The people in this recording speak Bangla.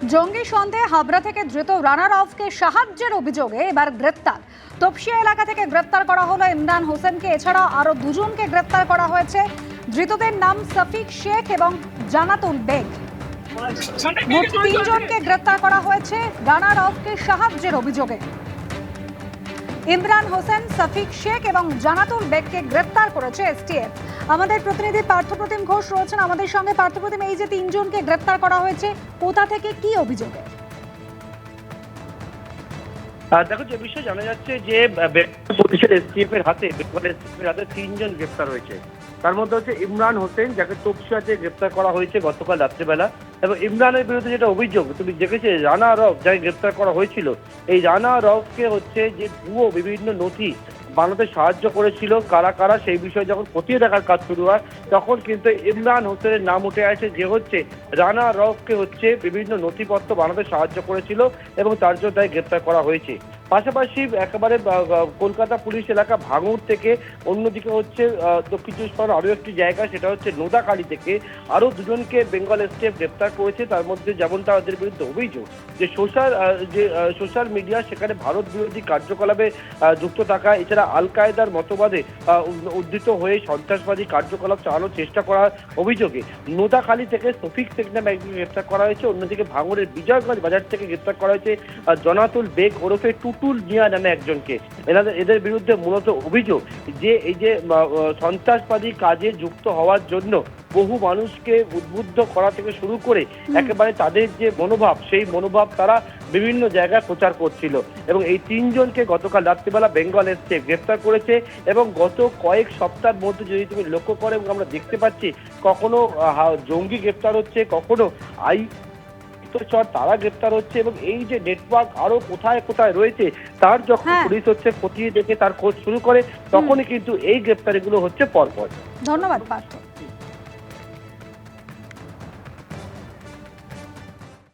জঙ্গি সন্দেহে হাবড়া থেকে ধৃত রানার অফকে সাহায্যের অভিযোগে এবার গ্রেপ্তার। তপসিয়া এলাকা থেকে গ্রেপ্তার করা হলো ইমরান হোসেনকে। এছাড়া আরো দুজনকে গ্রেপ্তার করা হয়েছে। ধৃতদের নাম সফিক শেখ এবং জানাতুল বেগ। মোট তিনজনকে গ্রেপ্তার করা হয়েছে রানার অফকে সাহায্যের অভিযোগে। ইমরান হোসেন, সফিক শেখ এবং জানাতুল বেগকে গ্রেপ্তার করেছে এসটিএফ। আমাদের প্রতিনিধি পার্থপ্রতিম ঘোষ রয়েছেন আমাদের সঙ্গে। পার্থপ্রতিম, এই যে তিনজনকে গ্রেপ্তার করা হয়েছে, কোথা থেকে কি অভিযোগে? দেখো, যে বিষয়ে জানা যাচ্ছে যে পুলিশের এসটিএফ এর হাতে তিনজন গ্রেপ্তার হয়েছে। তার মধ্যে হচ্ছে ইমরান হোসেন, যাকে তপসিয়াতে গ্রেপ্তার করা হয়েছে গতকাল রাত্রেবেলা। এবং ইমরানের বিরুদ্ধে যেটা অভিযোগ তুমি দেখেছো, রানা রফ যাকে গ্রেপ্তার করা হয়েছিল, এই রানা রফকে হচ্ছে যে ভুয়ো বিভিন্ন নথি বানাতে সাহায্য করেছিল কারা কারা, সেই বিষয়ে যখন খতিয়ে দেখার কাজ শুরু হয় তখন কিন্তু ইমরান হোসেনের নাম উঠে আসে, যে হচ্ছে রানা রফকে হচ্ছে বিভিন্ন নথিপত্র বানাতে সাহায্য করেছিল এবং তার জন্য তাই গ্রেপ্তার করা হয়েছে। পাশাপাশি একেবারে কলকাতা পুলিশ এলাকা ভাঙড় থেকে, অন্যদিকে হচ্ছে দক্ষিণ চব্বিশ পরগনার আরও একটি জায়গা, সেটা হচ্ছে নোদাখালী থেকে আরও দুজনকে বেঙ্গল এসটিএফ গ্রেপ্তার করেছে। তার মধ্যে যেমনটা ওদের বিরুদ্ধে অভিযোগ যে সোশ্যাল মিডিয়া সেখানে ভারত বিরোধী কার্যকলাপে যুক্ত থাকা, এছাড়া আল কায়েদার মতবাদে উদ্ধৃত হয়ে সন্ত্রাসবাদী কার্যকলাপ চালানোর চেষ্টা করার অভিযোগে নোদাখালী থেকে সফিক শেখ নামে একজন গ্রেপ্তার করা হয়েছে। অন্যদিকে ভাঙড়ের বিজয়গঞ্জ বাজার থেকে গ্রেপ্তার করা হয়েছে জনাতুল বেগ ওরফে টুটুল মিয়া নামে একজনকে। এদের বিরুদ্ধে মূলত অভিযোগ যে এই যে সন্ত্রাসবাদী কাজে যুক্ত হওয়ার জন্য বহু মানুষকে উদ্বুদ্ধ করা থেকে শুরু করে একেবারে তাদের যে মনোভাব, সেই মনোভাব তারা বিভিন্ন জায়গায় প্রচার করছিল। এবং এই তিনজনকে গতকাল রাত্রিবেলা বেঙ্গল এসটিএফ গ্রেপ্তার করেছে। এবং গত কয়েক সপ্তাহের মধ্যে যদি তুমি লক্ষ্য করো, এবং আমরা দেখতে পাচ্ছি কখনো জঙ্গি গ্রেপ্তার হচ্ছে, কখনো তারা গ্রেপ্তার হচ্ছে, এবং এই যে নেটওয়ার্ক আরো কোথায় কোথায় রয়েছে তার যখন পুলিশ হচ্ছে খতিয়ে দেখে তার খোঁজ শুরু করে, তখনই কিন্তু এই গ্রেপ্তারিগুলো হচ্ছে পরপর। ধন্যবাদ পার্থ।